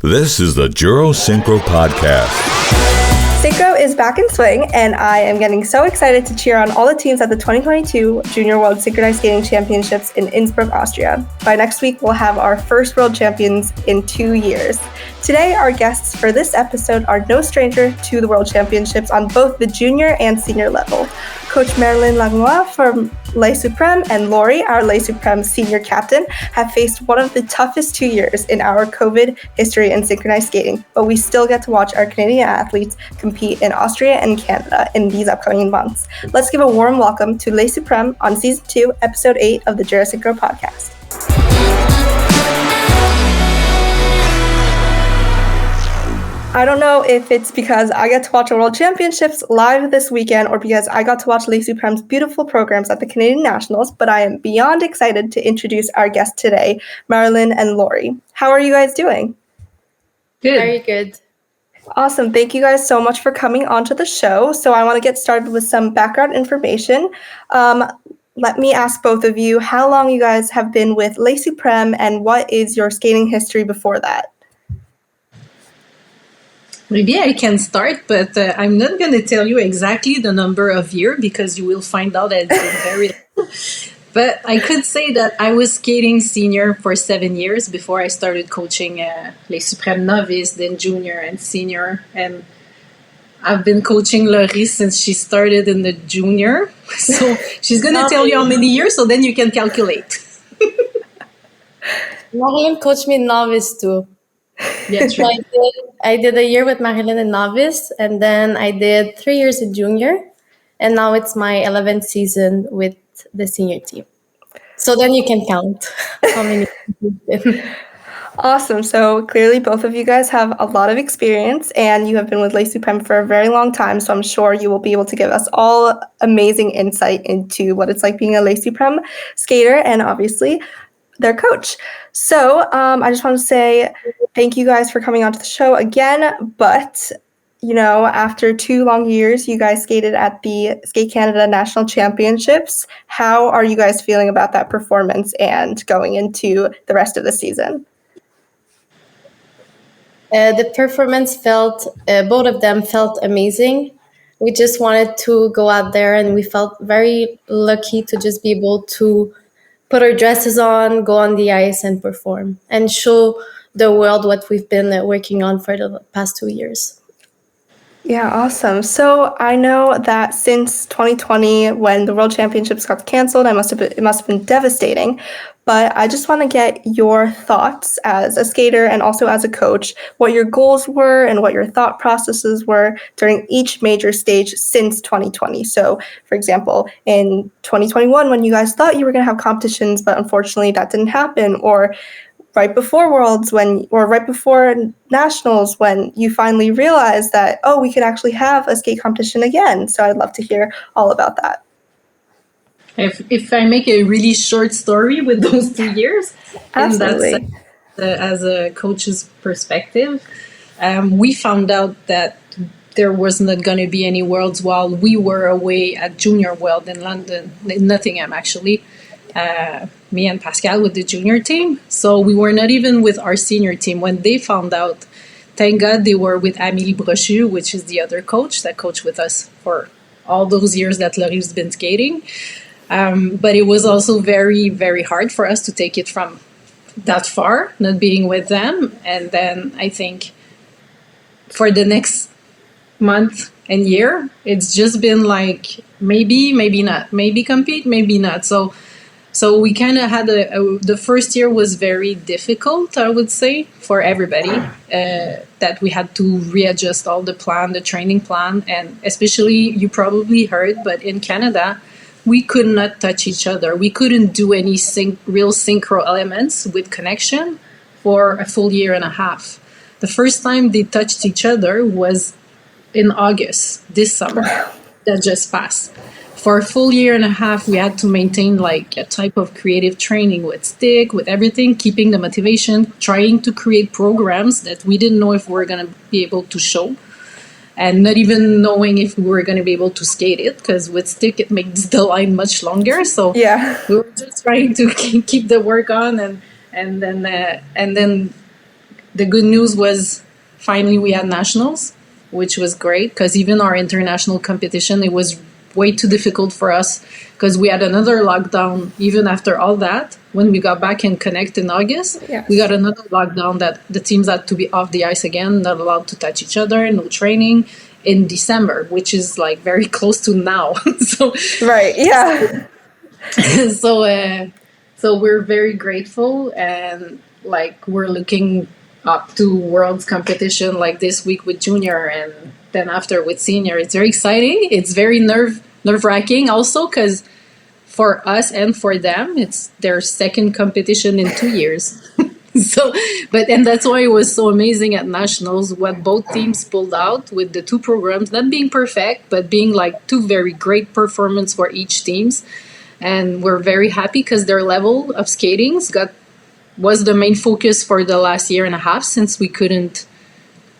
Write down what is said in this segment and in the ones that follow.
This is the Jura Synchro Podcast. Synchro is back in swing, and I am getting so excited to cheer on all the teams at the 2022 Junior World Synchronized Skating Championships in Innsbruck, Austria. By next week, we'll have our first world champions in 2 years. Today, our guests for this episode are no stranger to the World Championships on both the junior and senior level. Coach Marilyn Langlois from Les Suprêmes and Laurie, our Les Suprêmes senior captain, have faced one of the toughest 2 years in our COVID history in synchronized skating, but we still get to watch our Canadian athletes compete in Austria and Canada in these upcoming months. Let's give a warm welcome to Les Suprêmes on Season 2, Episode 8 of the Jura Synchro Podcast. I don't know if it's because I get to watch the World Championships live this weekend or because I got to watch Les Suprêmes' beautiful programs at the Canadian Nationals, but I am beyond excited to introduce our guests today, Marilyn and Laurie. How are you guys doing? Good. Very good. Awesome. Thank you guys so much for coming onto the show. So I want to get started with some background information. Let me ask both of you how long you guys have been with Les Suprêmes and what is your skating history before that? Maybe I can start, but I'm not going to tell you exactly the number of years because you will find out that it's been very long. But I could say that I was skating senior for 7 years before I started coaching Les Suprêmes novice, then junior and senior. And I've been coaching Laurie since she started in the junior. So she's going to tell you how many years, so then you can calculate. Marilyn coached me in novice too. Yeah, So I did a year with Marilyn in novice, and then I did 3 years in junior, and now it's my 11th season with the senior team. So then you can count how many it's been. Awesome. So clearly both of you guys have a lot of experience and you have been with Les Suprêmes for a very long time. So I'm sure you will be able to give us all amazing insight into what it's like being a Les Suprêmes skater and obviously their coach. So I just want to say thank you guys for coming onto the show again. But, you know, after 2 long years, you guys skated at the Skate Canada National Championships. How are you guys feeling about that performance and going into the rest of the season? The performance both of them felt amazing. We just wanted to go out there, and we felt very lucky to just be able to put our dresses on, go on the ice and perform and show the world what we've been working on for the past 2 years. Yeah, awesome. So I know that since 2020, when the World Championships got canceled, it must have been devastating. But I just want to get your thoughts as a skater and also as a coach, what your goals were and what your thought processes were during each major stage since 2020. So, for example, in 2021, when you guys thought you were going to have competitions, but unfortunately that didn't happen, or right before Worlds or right before Nationals when you finally realized that, oh, we could actually have a skate competition again. So I'd love to hear all about that. If I make a really short story with those 2 years, Absolutely. And that's as a coach's perspective, we found out that there was not going to be any Worlds while we were away at Junior World in London, in Nottingham actually, me and Pascal with the junior team. So we were not even with our senior team. When they found out, thank God they were with Amélie Brochu, which is the other coach that coached with us for all those years that Laurie's been skating. But it was also very, very hard for us to take it from that far, not being with them. And then I think for the next month and year, it's just been like, maybe, maybe not, maybe compete, maybe not. So we kind of had the first year was very difficult, I would say, for everybody, that we had to readjust all the training plan. And especially, you probably heard, but in Canada, we could not touch each other. We couldn't do any real synchro elements with connection for a full year and a half. The first time they touched each other was in August this summer that just passed. For a full year and a half, we had to maintain like a type of creative training with stick, with everything, keeping the motivation, trying to create programs that we didn't know if we were going to be able to show. And not even knowing if we were going to be able to skate it, because with stick it makes the line much longer. So yeah, we were just trying to keep the work on, and then the good news was finally we had nationals, which was great because even our international competition, it was way too difficult for us because we had another lockdown even after all that. When we got back and connect in August, Yes. we got another lockdown that the teams had to be off the ice again, not allowed to touch each other, no training in December, which is like very close to now. So Right. Yeah. so we're very grateful, and like we're looking up to world's competition like this week with junior and then after with senior. It's very exciting. It's very nerve-wracking also because for us and for them, it's their second competition in 2 years. And that's why it was so amazing at nationals what both teams pulled out with the two programs not being perfect but being like two very great performance for each teams. And we're very happy because their level of skating was the main focus for the last year and a half since we couldn't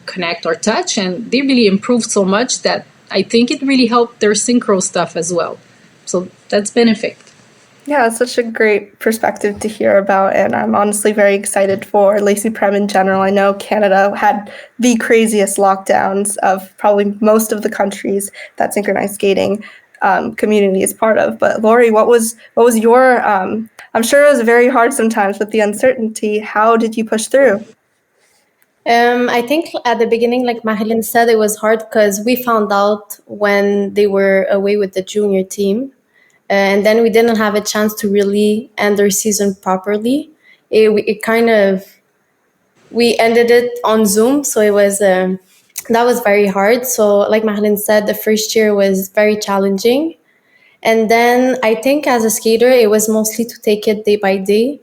connect or touch, and they really improved so much that I think it really helped their synchro stuff as well. So that's benefit. Yeah, it's such a great perspective to hear about, and I'm honestly very excited for Les Suprêmes in general. I know Canada had the craziest lockdowns of probably most of the countries that synchronized skating community is part of. But Laurie, what was your? I'm sure it was very hard sometimes with the uncertainty. How did you push through? I think at the beginning, like Marilyn said, it was hard because we found out when they were away with the junior team. And then we didn't have a chance to really end their season properly. We ended it on Zoom. So it was, that was very hard. So like Marilyn said, the first year was very challenging. And then I think as a skater, it was mostly to take it day by day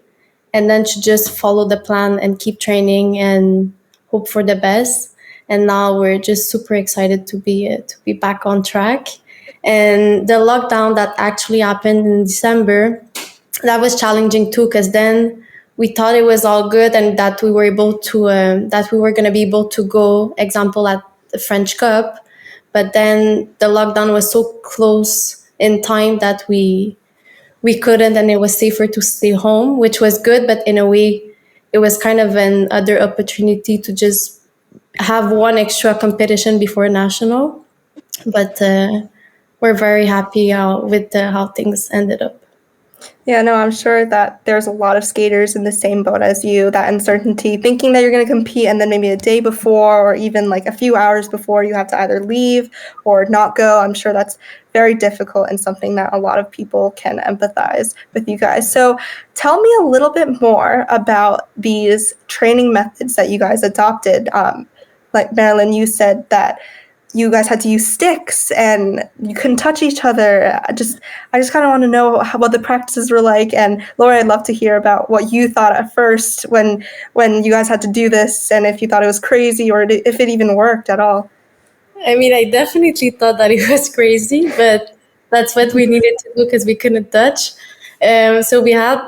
and then to just follow the plan and keep training and hope for the best. And now we're just super excited to be back on track. And the lockdown that actually happened in December, that was challenging too, because then we thought it was all good and that we were able to, that we were going to be able to go, example, at the French Cup. But then the lockdown was so close in time that we couldn't, and it was safer to stay home, which was good. But in a way, it was kind of another opportunity to just have one extra competition before national. But we're very happy with how things ended up. Yeah, no, I'm sure that there's a lot of skaters in the same boat as you, that uncertainty, thinking that you're going to compete and then maybe a day before or even like a few hours before you have to either leave or not go. I'm sure that's very difficult and something that a lot of people can empathize with you guys. So tell me a little bit more about these training methods that you guys adopted. Like Marilyn, you said that you guys had to use sticks and you couldn't touch each other. I just kind of want to know what the practices were like. And Laura, I'd love to hear about what you thought at first when you guys had to do this, and if you thought it was crazy or if it even worked at all. I mean, I definitely thought that it was crazy, but that's what we needed to do because we couldn't touch. So we had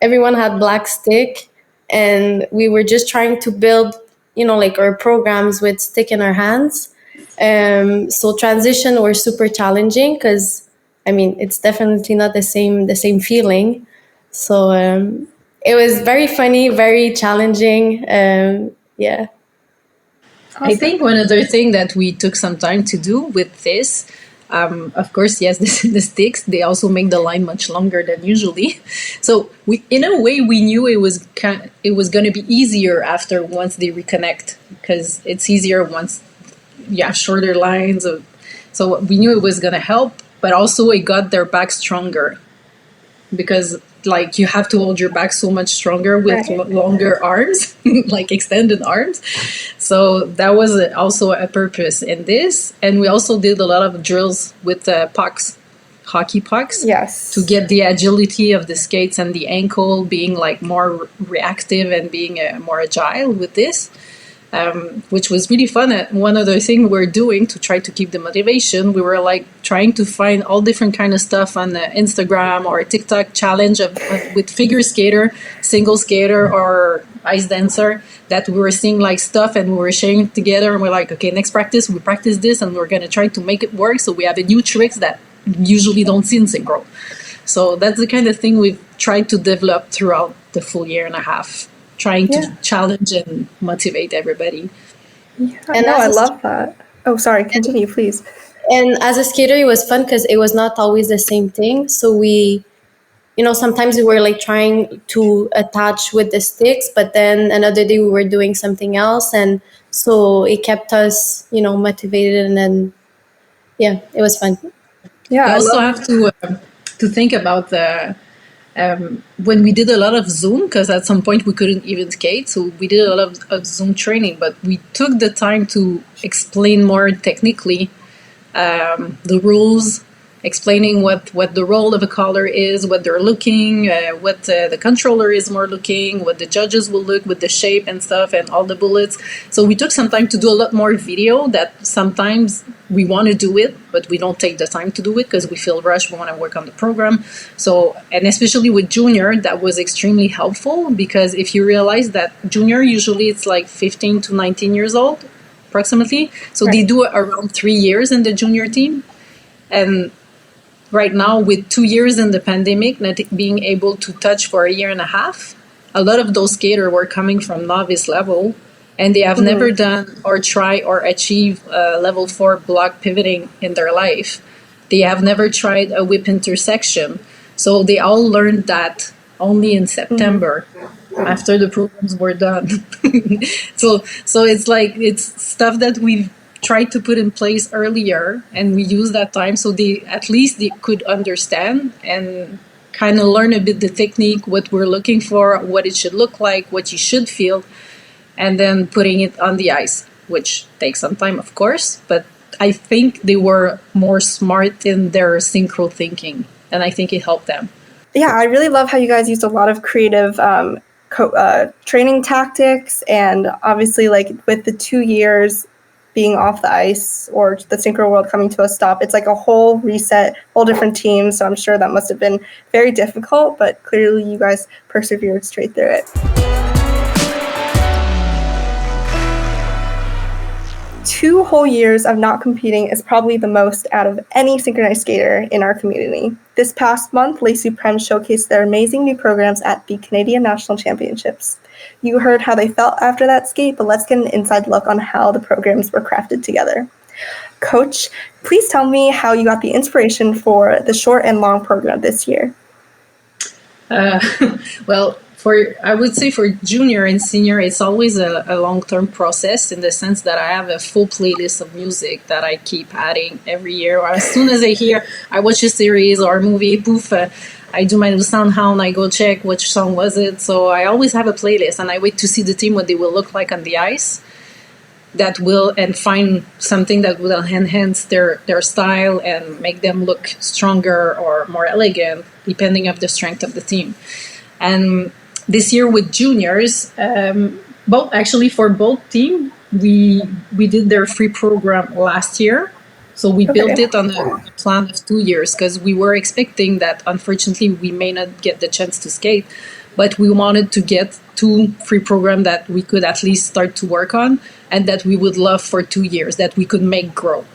everyone had black stick, and we were just trying to build, our programs with stick in our hands. So transition were super challenging because, it's definitely not the same feeling. So it was very funny, very challenging. Yeah. Awesome. I think one other thing that we took some time to do with this, of course, yes, the sticks, they also make the line much longer than usually. So in a way, we knew it was going to be easier once they reconnect, because it's easier once you have shorter lines. So we knew it was going to help, but also it got their back stronger because you have to hold your back so much stronger with longer arms, like extended arms. So that was also a purpose in this. And we also did a lot of drills with pucks, hockey pucks. Yes. To get the agility of the skates and the ankle being more reactive and being more agile with this. Which was really fun. And one other thing we're doing to try to keep the motivation, we were trying to find all different kind of stuff on the Instagram or TikTok challenge with figure skater, single skater, or ice dancer, that we were seeing stuff and we were sharing it together, and we're okay, next practice we practice this and we're going to try to make it work. So we have a new tricks that usually don't see in synchro. So that's the kind of thing we've tried to develop throughout the full year and a half trying to challenge and motivate everybody. Yeah, and no, I love that. Oh, sorry, continue, please. And as a skater, it was fun because it was not always the same thing. So we, sometimes we were like trying to attach with the sticks, but then another day we were doing something else. And so it kept us, motivated. And then, it was fun. Yeah, I also have to think about the when we did a lot of Zoom, because at some point we couldn't even skate, so we did a lot of Zoom training, but we took the time to explain more technically the rules, explaining what the role of a caller is, what they're looking, what the controller is more looking, what the judges will look with the shape and stuff and all the bullets. So we took some time to do a lot more video that sometimes we want to do it, but we don't take the time to do it because we feel rushed, we want to work on the program. So, and especially with junior, that was extremely helpful because if you realize that junior, usually it's like 15 to 19 years old, approximately. So They do around 3 years in the junior team. And right now, with 2 years in the pandemic, not being able to touch for a year and a half, a lot of those skaters were coming from novice level, and they have never done or try or achieve level 4 block pivoting in their life. They have never tried a whip intersection. So they all learned that only in September after the programs were done. So it's stuff that we've tried to put in place earlier, and we use that time so they could understand and kind of learn a bit the technique, what we're looking for, what it should look like, what you should feel, and then putting it on the ice, which takes some time, of course, but I think they were more smart in their synchro thinking, and I think it helped them. Yeah, I really love how you guys used a lot of creative training tactics, and obviously like with the 2 years being off the ice or the synchro world coming to a stop, it's like a whole reset, whole different team. So I'm sure that must have been very difficult, but clearly you guys persevered straight through it. 2 whole years of not competing is probably the most out of any synchronized skater in our community. This past month, Les Suprêmes showcased their amazing new programs at the Canadian National Championships. You heard how they felt after that skate, but let's get an inside look on how the programs were crafted together. Coach, please tell me how you got the inspiration for the short and long program this year. Well, I would say for junior and senior, it's always a long-term process in the sense that I have a full playlist of music that I keep adding every year. Or as soon as I watch a series or a movie, poof, I do my little sound hound, I go check which song was it. So I always have a playlist, and I wait to see the team, what they will look like on the ice, and find something that will enhance their style and make them look stronger or more elegant, depending on the strength of the team. And this year with juniors, for both teams, we did their free program last year. So we built it on a plan of 2 years because we were expecting that, unfortunately, we may not get the chance to skate, but we wanted to get 2 free programs that we could at least start to work on and that we would love for 2 years, that we could make grow.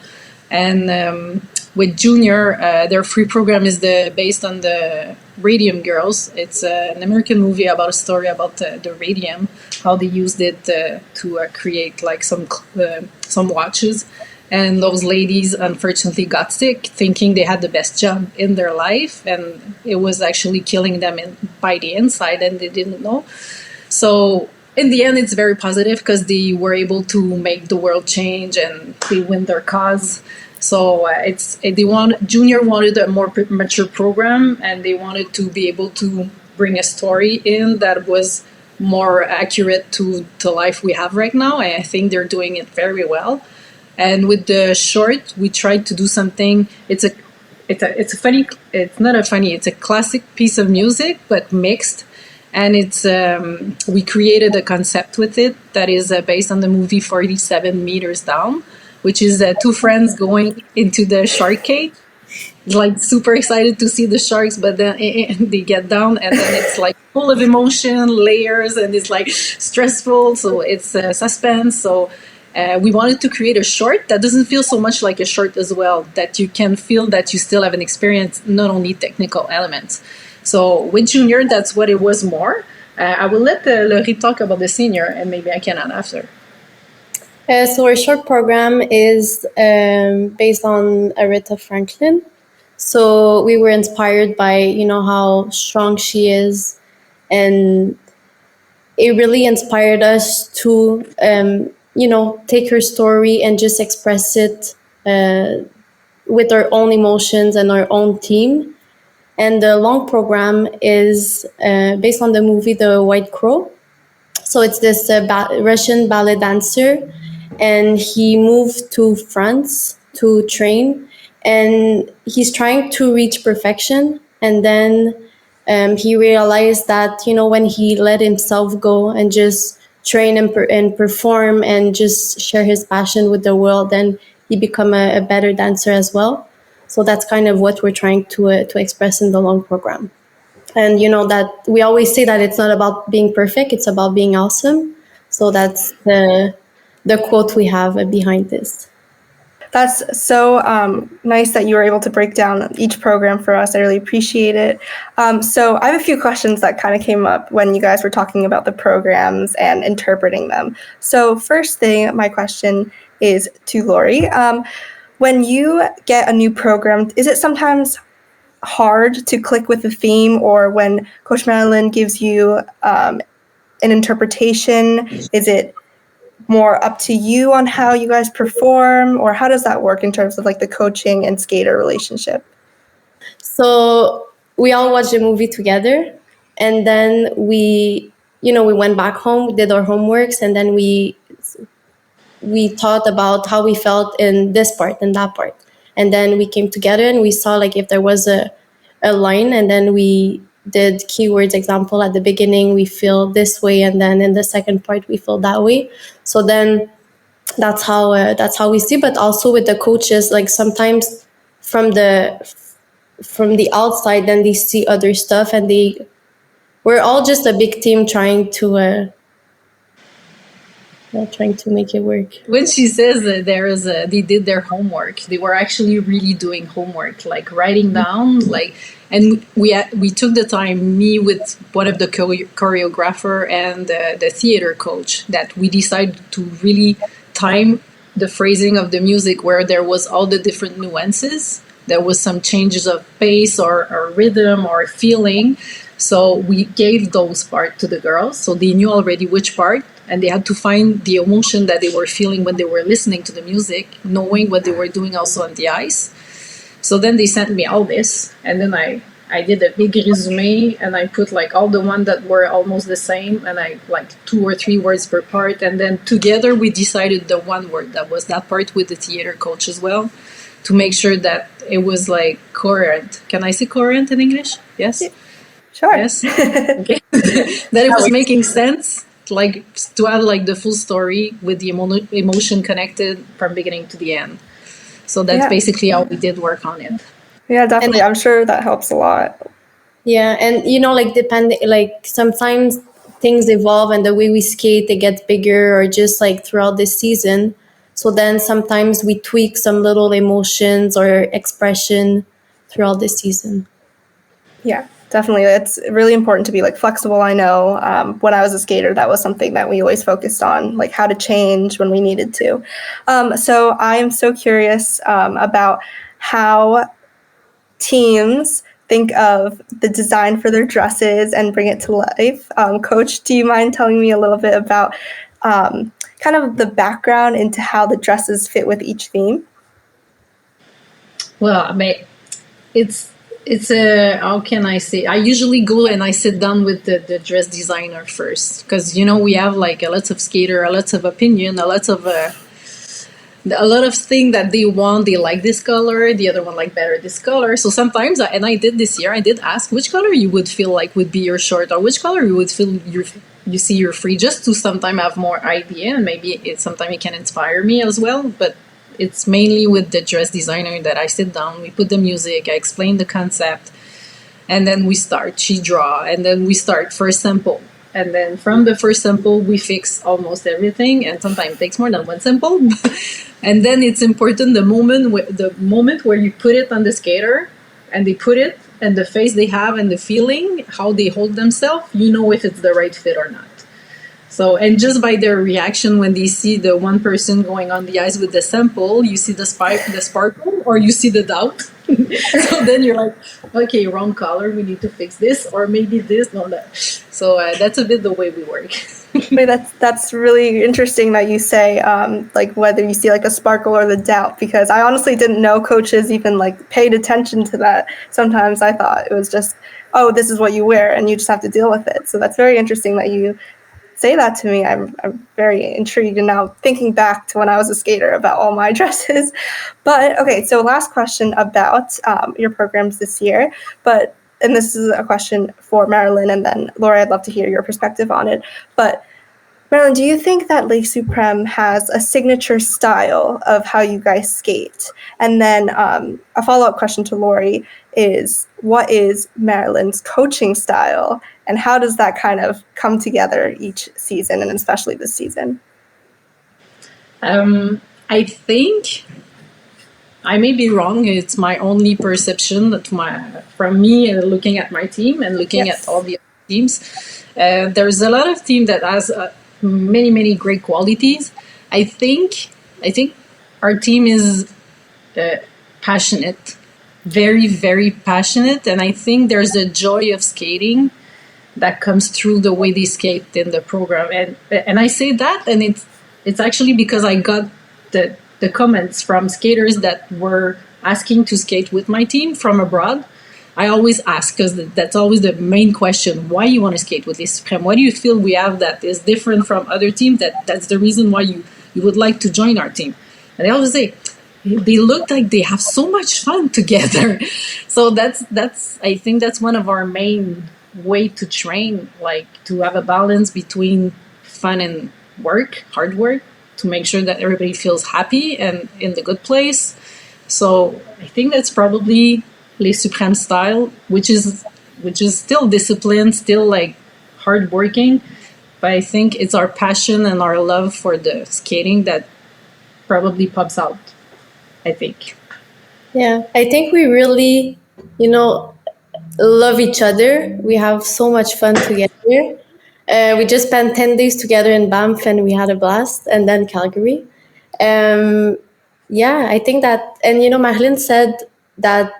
And with junior, their free program is based on the Radium Girls. It's an American movie about a story about the radium, how they used it to create like some watches. And those ladies, unfortunately, got sick, thinking they had the best job in their life, and it was actually killing them by the inside, and they didn't know. So in the end, it's very positive because they were able to make the world change, and they win their cause. So junior wanted a more mature program, and they wanted to be able to bring a story in that was more accurate to life we have right now. And I think they're doing it very well. And with the short, we tried to do something. It's a classic piece of music, but mixed. And we created a concept with it that is based on the movie 47 Meters Down, which is 2 friends going into the shark cage, like super excited to see the sharks, but then they get down, and then it's like full of emotion, layers, and it's like stressful. So it's suspense. So we wanted to create a short that doesn't feel so much like a short as well, that you can feel that you still have an experience, not only technical elements. So with junior, that's what it was more. I will let Laurie talk about the senior, and maybe I can add after. So our short program is based on Aretha Franklin. So we were inspired by, how strong she is, and it really inspired us to, take her story and just express it with our own emotions and our own theme. And the long program is based on the movie The White Crow. So it's this Russian ballet dancer, and he moved to France to train, and he's trying to reach perfection. And then he realized that, when he let himself go and just train and perform and just share his passion with the world, then he become a better dancer as well. So that's kind of what we're trying to express in the long program. And that we always say that it's not about being perfect, it's about being awesome. So that's the quote we have behind this. That's so nice that you were able to break down each program for us. I really appreciate it. So I have a few questions that kind of came up when you guys were talking about the programs and interpreting them. So first thing, my question is to Laurie. When you get a new program, is it sometimes hard to click with the theme, or when Coach Marilyn gives you an interpretation, is it more up to you on how you guys perform, or how does that work in terms of like the coaching and skater relationship? So we all watched the movie together, and then we went back home, we did our homeworks, and then we thought about how we felt in this part and that part. And then we came together and we saw like if there was a line, and then we did keywords example at the beginning, we feel this way, and then in the second part we feel that way. So then that's how we see. But also with the coaches, like sometimes from the outside, then they see other stuff, and we're all just a big team trying to make it work. When she says that they did their homework, they were actually really doing homework, like writing down, like, and we took the time, me with one of the choreographer and the theater coach, that we decided to really time the phrasing of the music where there was all the different nuances. There was some changes of pace or rhythm or feeling. So we gave those parts to the girls, so they knew already which part, and they had to find the emotion that they were feeling when they were listening to the music, knowing what they were doing also on the ice. So then they sent me all this, and then I did a big resume, and I put like all the ones that were almost the same, and I like 2 or 3 words per part, and then together we decided the one word that was that part with the theater coach as well, to make sure that it was like coherent. Can I say coherent in English? Yes? Sure. Yes. Okay. That it was making sense, like to have like the full story with the emotion connected from beginning to the end. So that's basically how we did work on it. Yeah, definitely. I'm sure that helps a lot. Yeah, and like depending, like sometimes things evolve, and the way we skate, it gets bigger, or just like throughout the season. So then sometimes we tweak some little emotions or expression throughout the season. Yeah, definitely. It's really important to be like flexible. I know when I was a skater, that was something that we always focused on, like how to change when we needed to. So I am so curious about how teams think of the design for their dresses and bring it to life. Coach, do you mind telling me a little bit about kind of the background into how the dresses fit with each theme? Well, I mean, it's a, how can I say? I usually go and I sit down with the dress designer first, because we have like a lot of skater, a lot of opinion, a lot of things that they want. They like this color, the other one like better this color. So sometimes, and I did this year, I did ask which color you would feel like would be your short, or which color you would feel you see you're free, just to sometime have more idea, and maybe sometime it can inspire me as well. But it's mainly with the dress designer that I sit down, we put the music, I explain the concept, and then we start. She draw, and then we start first sample. And then from the first sample, we fix almost everything, and sometimes it takes more than one sample. And then it's important the moment where you put it on the skater, and they put it, and the face they have and the feeling, how they hold themselves, you know if it's the right fit or not. So, and just by their reaction when they see the one person going on the ice with the sample, you see the sparkle, or you see the doubt. So then you're like, okay, wrong color, we need to fix this, or maybe this, no, that. So that's a bit the way we work. Wait, that's really interesting that you say like whether you see like a sparkle or the doubt, because I honestly didn't know coaches even like paid attention to that. Sometimes I thought it was just, oh, this is what you wear and you just have to deal with it. So that's very interesting that you say that to me. I'm very intrigued, and now thinking back to when I was a skater about all my dresses. But okay, so last question about your programs this year. And this is a question for Marilyn, and then Laurie, I'd love to hear your perspective on it. But Marilyn, do you think that Les Suprêmes has a signature style of how you guys skate? And then a follow-up question to Laurie is, what is Marilyn's coaching style, and how does that kind of come together each season, and especially this season? I think I may be wrong. It's my only perception that from me looking at my team and looking at all the other teams. There's a lot of team that has many great qualities. I think our team is passionate, very very passionate, and I think there's a joy of skating that comes through the way they skate in the program. And I say that, and it's actually because I got the comments from skaters that were asking to skate with my team from abroad. I always ask, because that's always the main question: why you want to skate with Les Suprêmes? What do you feel we have that is different from other teams? That's the reason why you would like to join our team. And they always say they look like they have so much fun together. So that's I think that's one of our main way to train, like to have a balance between fun and hard work, to make sure that everybody feels happy and in the good place. So I think that's probably Les Suprêmes style, which is still disciplined, still like hardworking, but I think it's our passion and our love for the skating that probably pops out, I think. Yeah, I think we really, love each other. We have so much fun together. We just spent 10 days together in Banff and we had a blast, and then Calgary. I think that, and Marilyn said that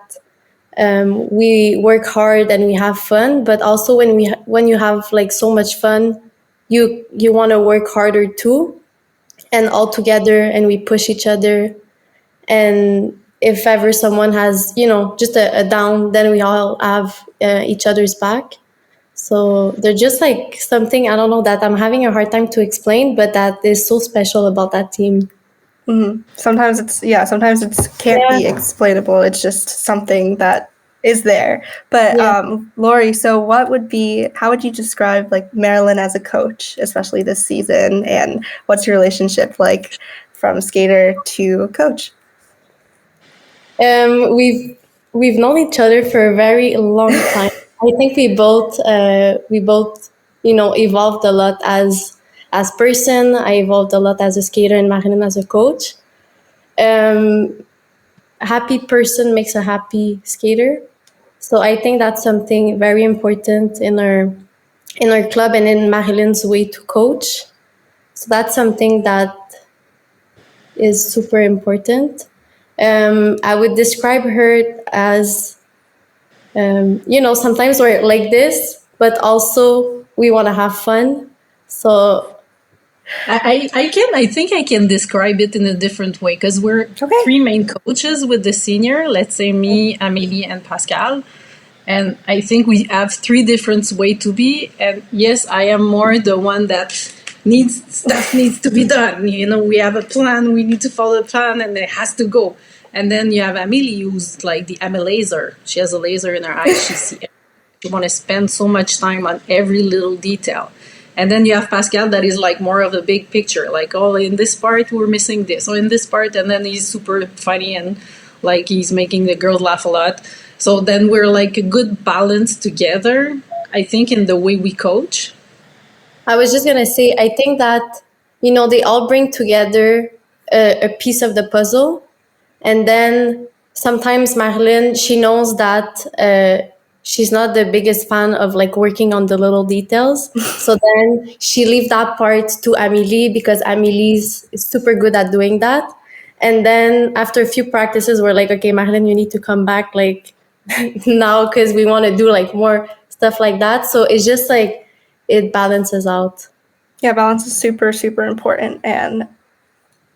we work hard and we have fun, but also when you have like so much fun, you want to work harder too, and all together, and we push each other. And if ever someone has just a down, then we all have each other's back. So they're just like something, I don't know, that I'm having a hard time to explain, but that is so special about that team. Mm-hmm. Sometimes it can't be explainable. It's just something that is there. But Laurie, so how would you describe like Marilyn as a coach, especially this season, and what's your relationship like from skater to coach? We've known each other for a very long time. I think we both evolved a lot as person. I evolved a lot as a skater, and Marilyn as a coach. Happy person makes a happy skater. So I think that's something very important in our club and in Marilyn's way to coach. So that's something that is super important. I would describe her as, sometimes we're like this, but also we want to have fun. So I think I can describe it in a different way, because we're three main coaches with the senior, let's say me, Amélie, and Pascal. And I think we have three different ways to be. And yes, I am more the one that stuff needs to be done. We have a plan, we need to follow the plan, and it has to go. And then you have Amélie, who's like the laser. She has a laser in her eye. She want to spend so much time on every little detail. And then you have Pascal, that is like more of the big picture, like, oh, in this part we're missing this, or in this part, and then he's super funny and like he's making the girls laugh a lot. So then we're like a good balance together, I think, in the way we coach. I was just gonna say, I think that they all bring together a piece of the puzzle, and then sometimes Marilyn, she knows that she's not the biggest fan of like working on the little details. So then she leave that part to Amélie because Amélie's is super good at doing that. And then after a few practices, we're like, okay, Marilyn, you need to come back like now because we want to do like more stuff like that. So it's just like it balances out. Yeah, balance is super, super important. And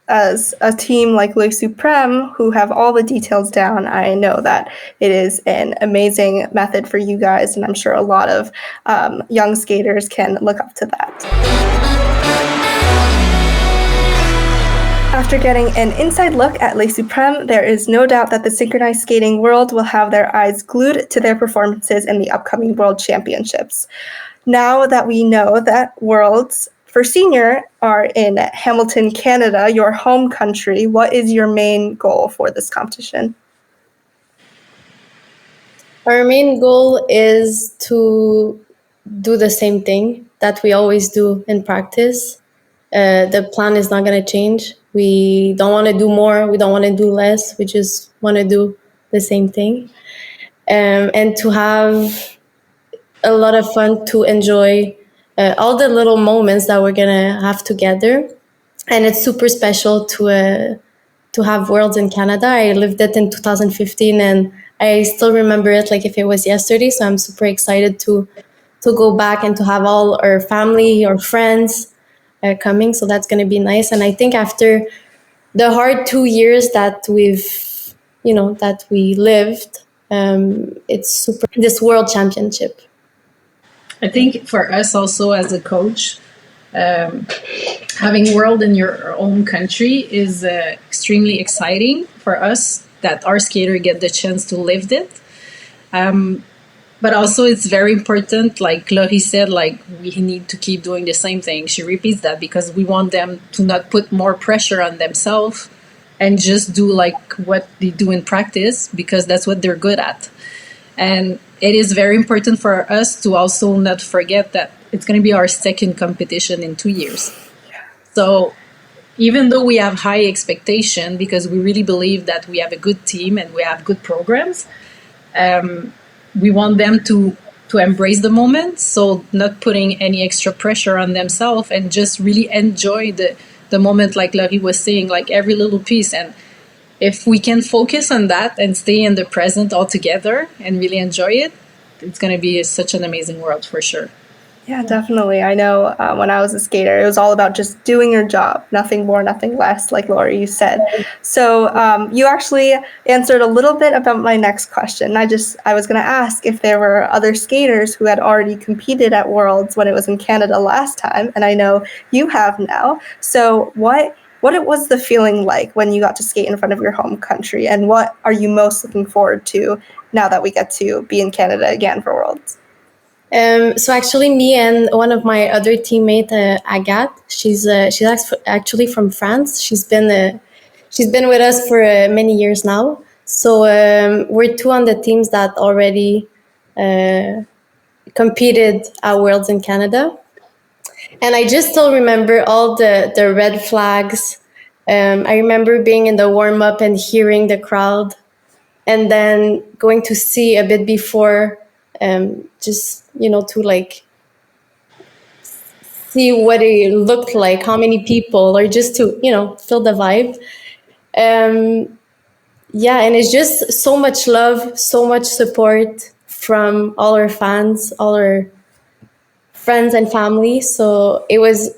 as a team like Les Suprêmes, who have all the details down, I know that it is an amazing method for you guys, and I'm sure a lot of young skaters can look up to that. After getting an inside look at Les Suprêmes, there is no doubt that the synchronized skating world will have their eyes glued to their performances in the upcoming World Championships. Now that we know that Worlds for Senior are in Hamilton, Canada, your home country, what is your main goal for this competition? Our main goal is to do the same thing that we always do in practice. The plan is not going to change. We don't want to do more. We don't want to do less. We just want to do the same thing. And to have a lot of fun, to enjoy all the little moments that we're going to have together. And it's super special to have Worlds in Canada. I lived it in 2015 and I still remember it like if it was yesterday. So I'm super excited to go back and to have all our family or friends coming. So that's going to be nice. And I think after the hard 2 years that that we lived, it's super, this World Championship. I think for us also as a coach, having World in your own country is extremely exciting for us that our skater get the chance to live it. But also it's very important, like Laurie said, like we need to keep doing the same thing. She repeats that because we want them to not put more pressure on themselves and just do like what they do in practice because that's what they're good at. And it is very important for us to also not forget that it's going to be our second competition in 2 years. So even though we have high expectation because we really believe that we have a good team and we have good programs, we want them to embrace the moment. So not putting any extra pressure on themselves and just really enjoy the moment, like Laurie was saying, like every little piece. And if we can focus on that and stay in the present all together and really enjoy it, it's going to be such an amazing world for sure. Yeah, definitely. I know when I was a skater, it was all about just doing your job, nothing more, nothing less, like Laurie, you said. So you actually answered a little bit about my next question. I was going to ask if there were other skaters who had already competed at Worlds when it was in Canada last time, and I know you have now. So what was the feeling like when you got to skate in front of your home country, and what are you most looking forward to now that we get to be in Canada again for Worlds? So actually, me and one of my other teammate, Agathe, she's actually from France. She's been with us for many years now. So we're two on the teams that already competed at Worlds in Canada. And I just still remember all the red flags. I remember being in the warm-up and hearing the crowd, and then going to see a bit before, just, to like see what it looked like, how many people, or just to, feel the vibe. And it's just so much love, so much support from all our fans, all our friends and family. So it was,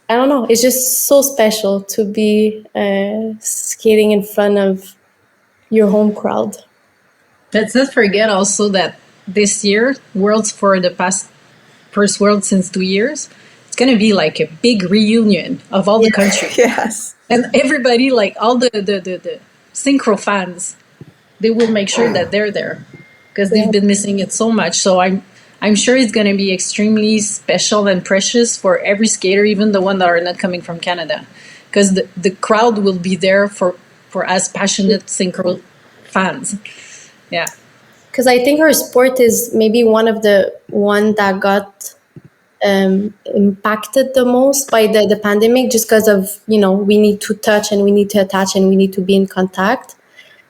I don't know, it's just so special to be skating in front of your home crowd. Let's not forget also that this year, Worlds for the first World since 2 years, it's going to be like a big reunion of all the countries. Yes. And everybody, like all the synchro fans, they will make sure that they're there because they've been missing it so much. So I'm sure it's going to be extremely special and precious for every skater, even the one that are not coming from Canada, because the crowd will be there for us passionate synchro fans. Yeah. Because I think our sport is maybe one that got impacted the most by the pandemic, just because of, we need to touch and we need to attach and we need to be in contact.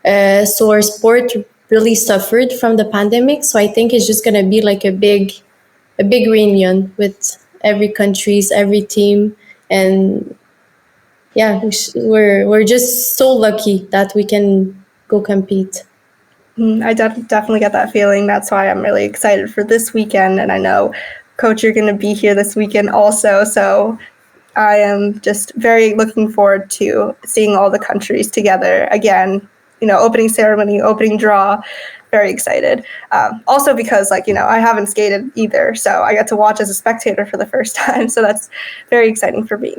So our sport really suffered from the pandemic. So I think it's just going to be like a big reunion with every countries, every team. And yeah, we're just so lucky that we can go compete. I definitely get that feeling. That's why I'm really excited for this weekend. And I know, Coach, you're going to be here this weekend also. So I am just very looking forward to seeing all the countries together again. Opening ceremony, opening draw, very excited. Also because, I haven't skated either, so I get to watch as a spectator for the first time. So that's very exciting for me.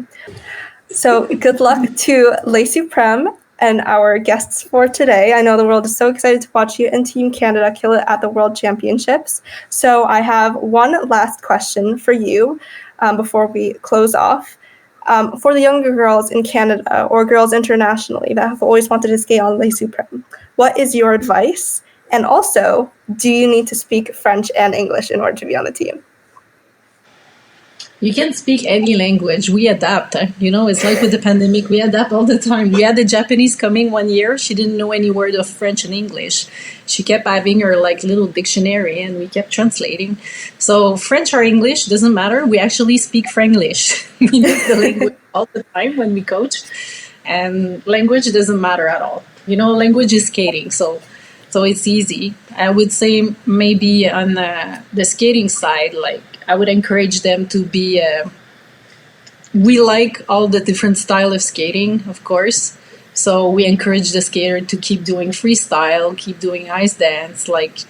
So good luck to Les Suprêmes and our guests for today. I know the world is so excited to watch you and Team Canada kill it at the World Championships. So I have one last question for you before we close off. For the younger girls in Canada or girls internationally that have always wanted to skate on Les Suprêmes, what is your advice? And also, do you need to speak French and English in order to be on the team? You can speak any language. We adapt. It's like with the pandemic, we adapt all the time. We had a Japanese coming one year. She didn't know any word of French and English. She kept having her little dictionary and we kept translating. So French or English, doesn't matter. We actually speak Franglish. We use the language all the time when we coach. And language doesn't matter at all. Language is skating. So it's easy. I would say maybe on the skating side, I would encourage them to be, we like all the different style of skating, of course. So we encourage the skater to keep doing freestyle, keep doing ice dance, like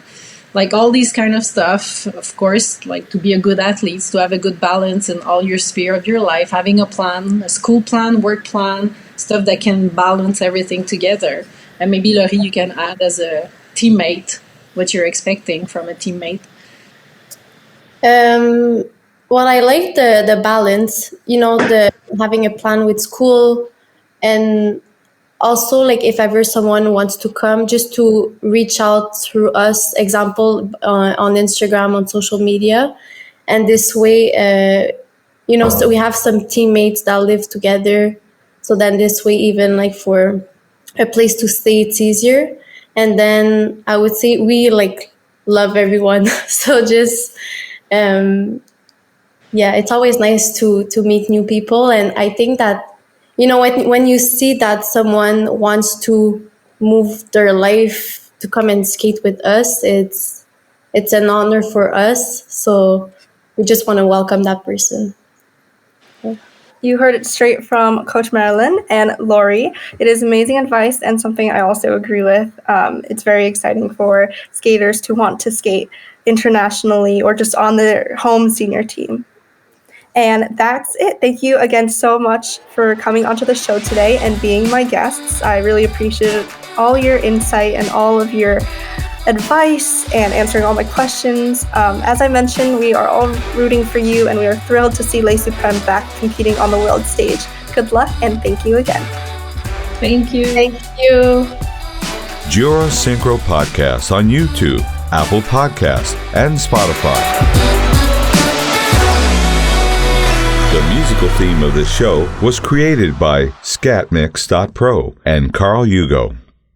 all these kind of stuff, of course, to be a good athlete, to have a good balance in all your sphere of your life, having a plan, a school plan, work plan, stuff that can balance everything together. And maybe, Laurie, you can add as a teammate what you're expecting from a teammate. Well, I like the balance, the having a plan with school, and also if ever someone wants to come, just to reach out through us, example, on Instagram, on social media. And this way, so we have some teammates that live together. So then this way, even for a place to stay, it's easier. And then I would say we love everyone. So just, it's always nice to meet new people. And I think that, when you see that someone wants to move their life to come and skate with us, it's an honor for us. So we just want to welcome that person. You heard it straight from Coach Marilyn and Laurie. It is amazing advice and something I also agree with. It's very exciting for skaters to want to skate internationally or just on their home senior team. And that's it. Thank you again so much for coming onto the show today and being my guests. I really appreciate all your insight and all of your advice and answering all my questions. As I mentioned, we are all rooting for you and we are thrilled to see Les Suprêmes back competing on the world stage. Good luck and thank you again. Thank you. Thank you. Jura Synchro Podcast on YouTube, Apple Podcast, and Spotify. The musical theme of this show was created by Scatmix.pro and Carl Hugo.